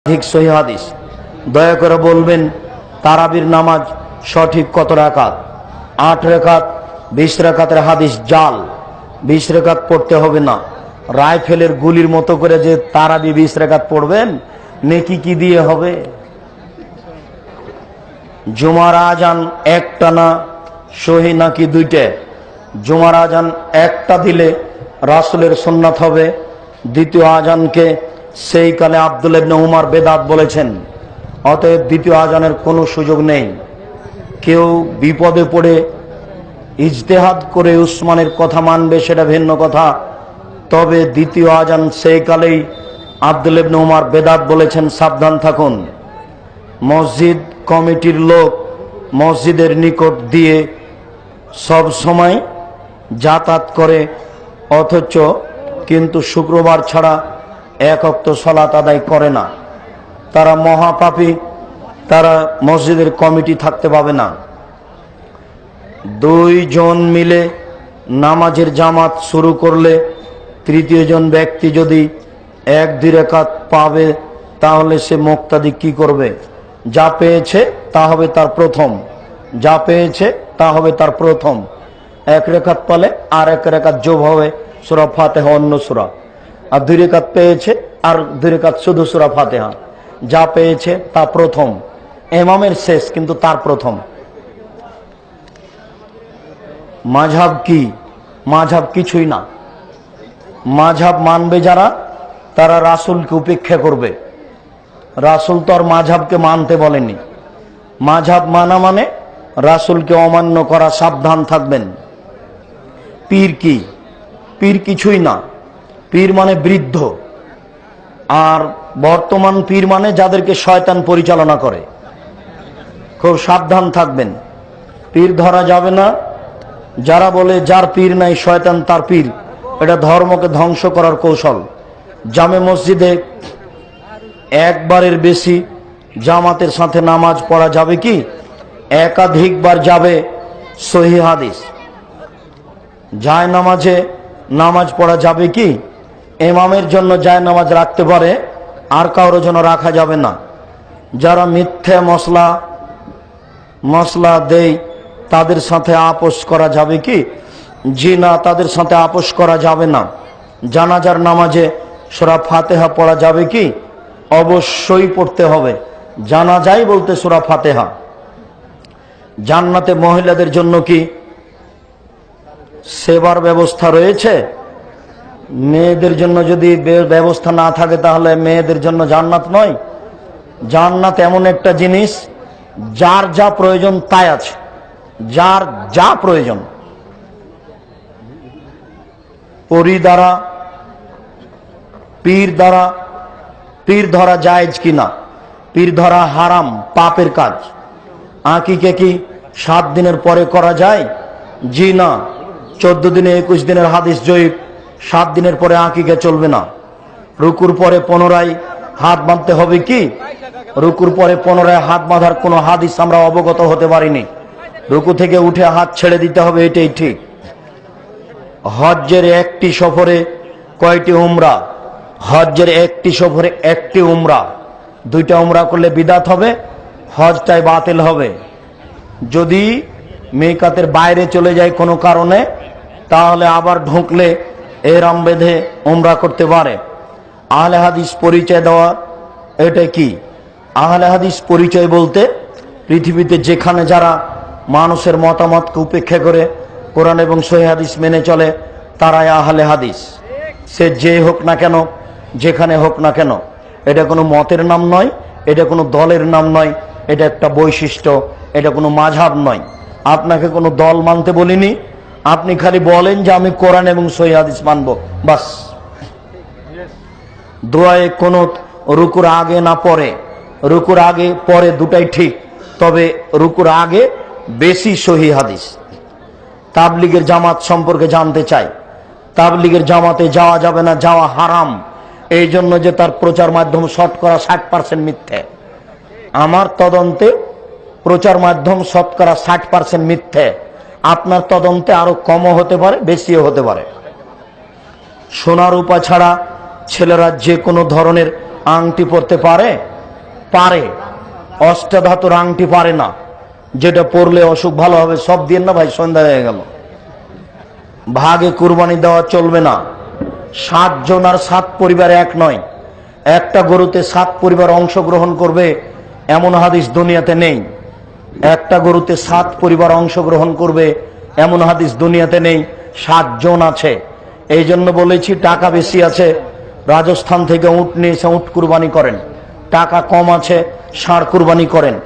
ঠিক সহিহ হাদিস। দয়া করে বলবেন তারাবির নামাজ সঠিক কত রাকাত? 8 রাকাত। 20 রাকাতের হাদিস জাল। 20 রাকাত পড়তে হবে না। রাইফেলের গুলির মতো করে যে তারাবি 20 রাকাত পড়বেন, নেকি কি দিয়ে হবে? জুমার আজান একটা না সহি নাকি দুইটা? জুমার আজান একটা দিলে রাসূলের সুন্নাত হবে। দ্বিতীয় আজানকে সেই কালে আব্দুল্লাহ ইবনে উমর বেদাত বলেছেন। অতএব দ্বিতীয় আজানের কোনো সুযোগ নেই। কেউ বিপদে পড়ে ইজতেহাদ করে উসমানের কথা মানবে, সেটা ভিন্ন কথা। তবে দ্বিতীয় আজান সেই কালেই আব্দুল্লাহ ইবনে উমর বেদাত বলেছেন, সাবধান থাকুন। মসজিদ কমিটির লোক মসজিদের নিকট দিয়ে সব সময় যাতায়াত করে, অথচ কিন্তু শুক্রবার ছাড়া এক ওয়াক্ত সালাত আদায় করে না। তারা মহাপাপী, তারা মসজিদের কমিটি থাকতে পাবে না। 2 জন মিলে নামাজের জামাত শুরু করলে তৃতীয় জন ব্যক্তি যদি 1-2 রাকাত পাবে, তাহলে সে মুক্তাদি কি করবে? যা পেয়েছে তা হবে তার প্রথম। যা পেয়েছে তা হবে তার প্রথম। 1 রাকাত পালে আর 1 রাকাত যোগ হবে সূরা ফাতিহা অন্য সূরা। আর 2 রাকাত পেয়েছে আর 2 রাকাত শুধু সূরা ফাতিহা। যা পেয়েছে তা প্রথম। ইমামের শেষ কিন্তু তার প্রথম। মাযহাব কি? মাযহাব কিছুই না। মাযহাব মানবে যারা, তারা রাসূলকে উপেক্ষা করবে। রাসূল তো আর মাযহাবকে মানতে বলেনি। মাযহাব মানা মানে রাসূলকে অমান্য করা। সাবধান থাকবেন। পীর কি? পীর কিছুই না। পীর মানে বৃদ্ধ। আর বর্তমান পীর মানে যাদেরকে শয়তান পরিচালনা করে। খুব সাবধান থাকবেন। পীর ধরা যাবে না। যারা বলে যার পীর নাই শয়তান তার পীর, এটা ধর্মকে ধ্বংস করার কৌশল। জামে মসজিদে একবারের বেশি জামাতের সাথে নামাজ পড়া যাবে কি? একাধিকবার যাবে, সহিহ হাদিস। যায় নামাজে নামাজ পড়া যাবে কি? ইমামের জন্য যায় নামাজ রাখতে পারে, আর কারোর জন্য রাখা যাবে না। যারা মিথ্যা মশলা দেয় তাদের সাথে আপোষ করা যাবে কি? জি না, তাদের সাথে আপোষ করা যাবে না। জানাজার নামাজে সূরা ফাতিহা পড়া যাবে কি? অবশ্যই পড়তে হবে। জানাজাই বলতে সূরা ফাতিহা। জান্নাতে মহিলাদের জন্য কি সেবার ব্যবস্থা রয়েছে? মেয়েদের জন্য যদি ব্যবস্থা না থাকে, তাহলে মেয়েদের জন্য জান্নাত নয়। জান্নাত এমন একটা জিনিস, যার যা প্রয়োজন তাই আছে। যার যা প্রয়োজন। পরি দ্বারা, পীর ধরা জায়েজ কিনা? পীর ধরা হারাম, পাপের কাজ। আকিকা কি 7 দিনের পরে করা যায়? জি না। 14 দিনে 21 দিনের হাদিস জয়ীফ। 7 দিনের পরে আকিকা চলবে না। রুকুর পরে পুনরায় হাত বাঁধতে হবে কি? রুকুর পরে পুনরায় হাত বাঁধার কোনো হাদিস আমরা অবগত হতে পারিনি। রুকু থেকে উঠে হাত ছেড়ে দিতে হবে, এটাই ঠিক। হজ্জের একটি সফরে কয়টি উমরা? হজ্জের একটি সফরে 1টি উমরা। 2টা উমরা করলে বিদাত হবে, হজটাই বাতিল হবে। যদি মিকাতের বাইরে চলে যায় কোনো কারণে, তাহলে আবার ঢুকলে এহরাম বেঁধে উমরা করতে পারে। আহলে হাদিস পরিচয় দেওয়া, এটা কি? আহলে হাদিস পরিচয় বলতে পৃথিবীতে যেখানে যারা মানুষের মতামতকে উপেক্ষা করে কোরআন এবং সহিহ হাদিস মেনে চলে, তারাই আহলে হাদিস। সে যে হোক না কেন, যেখানে হোক না কেন। এটা কোনো মতের নাম নয়, এটা কোনো দলের নাম নয়, এটা একটা বৈশিষ্ট্য, এটা কোনো মাযহাব নয়। আপনাকে কোনো দল মানতে বলিনি। আপনি খালি বলেন যে আমি কোরআন এবং সহিহ হাদিস মানব, বাস। দোয়ায়ে কুনুত রুকুর আগে না পরে? রুকুর আগে পরে দুটাই ঠিক, তবে রুকুর আগে বেশি সহিহ হাদিস। তাবলীগের জামাত সম্পর্কে জানতে চাই। তাবলীগের জামাতে যাওয়া যাবে না, যাওয়া হারাম। এই জন্য যে তার প্রচার মাধ্যম শতকরা 60% মিথ্যে। আমার তদন্তে প্রচার মাধ্যম শতকরা 60% মিথ্যে। আপনার তদন্তে আরো কমও হতে পারে, বেশিও হতে পারে। সোনা রূপা ছাড়া ছেলেরা যে কোনো ধরনের আংটি পরতে পারে? পারে, অষ্টাধাতুর আংটি পারে না, যেটা পরলে অসুখ ভালো হবে, সব দিয়ে না ভাই, সন্ধ্যা হয়ে গেল। ভাগে কুরবানি দেওয়া চলবে না। 7 জন আর 7 পরিবার এক নয়। একটা গরুতে 7 পরিবার অংশগ্রহণ করবে এমন হাদিস দুনিয়াতে নেই। একটা গরুতে 7 পরিবার অংশগ্রহণ করবে এমন হাদিস দুনিয়াতে নেই। 7 জন আছে। এই জন্য বলেছি, টাকা বেশি আছে, রাজস্থান থেকে উট নিয়ে এসে উট কুরবানি করেন। টাকা কম আছে, ষাঁড় কুরবানি করেন।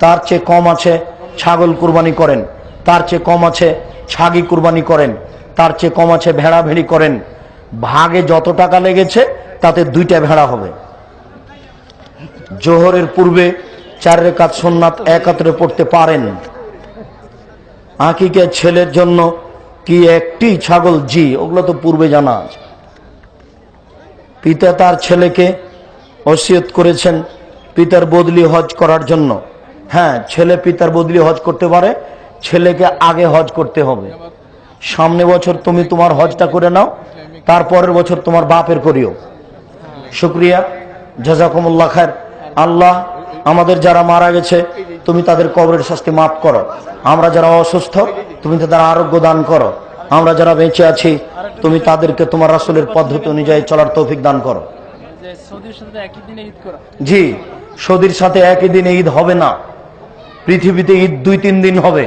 তার চেয়ে কম আছে, ছাগল কুরবানি করেন। তার চেয়ে কম আছে, ছাগি কুরবানি করেন। তার চেয়ে কম আছে, ভেড়া ভেড়ি করেন। ভাগে যত টাকা লেগেছে তাতে 2টা ভেড়া হবে। জোহরের পূর্বে 4 রাকাত সুন্নাত একাত্রে পড়তে পারেন। আকিকে ছেলের জন্য কি একটি ছাগল? জি, ওগুলো তো পূর্বে জানা আছে। পিতা তার ছেলেকে ওসিয়ত করেছেন পিতার বদলি হজ করার জন্য। হ্যাঁ, ছেলে পিতার বদলি হজ করতে পারে, ছেলেকে আগে হজ করতে হবে। সামনে বছর তুমি তোমার হজটা করে নাও, তারপরের বছর তোমার বাপের করিও। শুকরিয়া, জাযাকুমুল্লাহ খায়ের। আল্লাহ আমাদের যারা মারা গেছে তুমি তাদের কবরের শাস্তি মাফ করো। আমরা যারা অসুস্থ তুমি তাদের আরোগ্য দান করো। আমরা যারা বেঁচে আছি তুমি তাদেরকে তোমার রাসূলের পদ্ধতি অনুযায়ী চলার তৌফিক দান করো। জি, সৌদির সাথে একই দিনে ঈদ হবে না। পৃথিবীতে ঈদ 2-3 দিন হবে।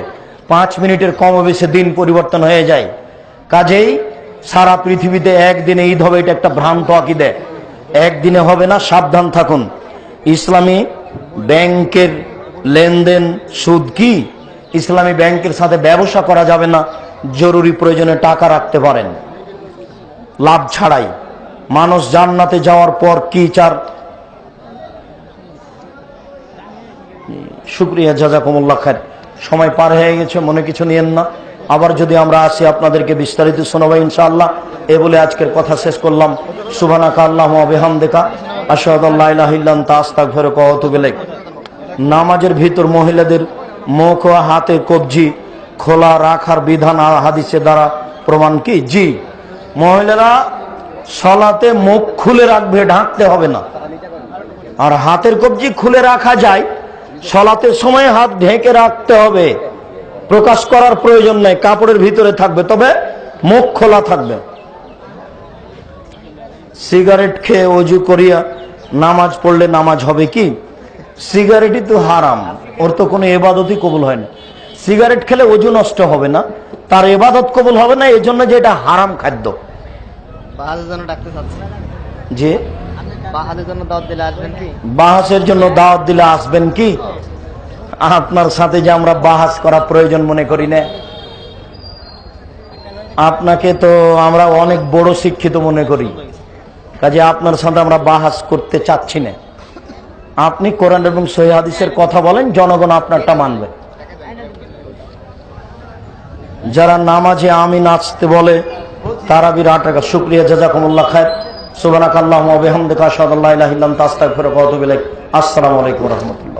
5 মিনিটের কম বেশি দিন পরিবর্তন হয়ে যায়। কাজেই সারা পৃথিবীতে একদিনে ঈদ হবে, এটা একটা ভ্রান্ত আকীদা। একদিনে হবে না, সাবধান থাকুন। ইসলামী ব্যাংকের লেনদেন সুদ কি? ইসলামী ব্যাংকের সাথে ব্যবসা করা যাবে না। জরুরি প্রয়োজনে টাকা রাখতে পারেন লাভ ছাড়াই। মানুষ জান্নাতে যাওয়ার পর কি চার? শুকরিয়া, জাযাকুমুল্লাহ খায়ের। সময় পার হয়ে গেছে, মনে কিছু নিয়েন না। আবার যদি আমরা আসি আপনাদেরকে বিস্তারিত শোনাবো ইনশাআল্লাহ। এ বলে আজকের কথা শেষ করলাম। সুবহানাকা আল্লাহুম্মা ওয়া বিহামদিকা আশহাদু আল্লা ইলাহা ইল্লা আনতা আস্তাগফিরুকা ওয়া আতুবু ইলাইক। নামাজের ভিতর মহিলাদের মুখ ও হাতে কবজি খোলা রাখার বিধান হাদিসে দ্বারা প্রমাণ কি? জি, মহিলারা সালাতে মুখ খুলে রাখবে, ঢাকতে হবে না। আর হাতের কবজি খুলে রাখা যায়, সালাতের সময় হাত ঢেকে রাখতে হবে। প্রকাশ করার প্রয়োজন নেই, কাপড়ের ভিতরে থাকবে, তবে মুখ খোলা থাকবে। সিগারেট খেয়ে ওযু করিয়া নামাজ পড়লে নামাজ হবে কি? সিগারেটই তো হারাম, ওর তো কোনো ইবাদতই কবুল হয় না। সিগারেট খেলে ওযু নষ্ট হবে না, তার ইবাদত কবুল হবে না, এই জন্য যে এটা হারাম খাদ্য। জি, বাহাসের জন্য দাওয়াত দিলে আসবেন কি? আপনার সাথে যে আমরা বাহাস করা প্রয়োজন মনে করি না। আপনাকে তো আমরা অনেক বড় শিক্ষিত মনে করি, কাজে আপনার সাথে আমরা বাহাস করতে চাচ্ছি না। আপনি কোরআন এবং সহিহ হাদিসের কথা বলেন, জনগণ আপনারটা মানবে। যারা নামাজে আমিন আসতে বলে তারাবির 8 টাকা। শুকরিয়া, জাযাকুমুল্লাহ খায়ের। সুবহানাকাল্লাহুম্মা ওয়া বিহামদিকা আশহাদু আল্লা ইলাহা ইল্লা আনতা আস্তাগফিরুকা ওয়া আতুবু ইলাইক। আসসালামু আলাইকুম ওয়া রাহমাতুল্লাহ।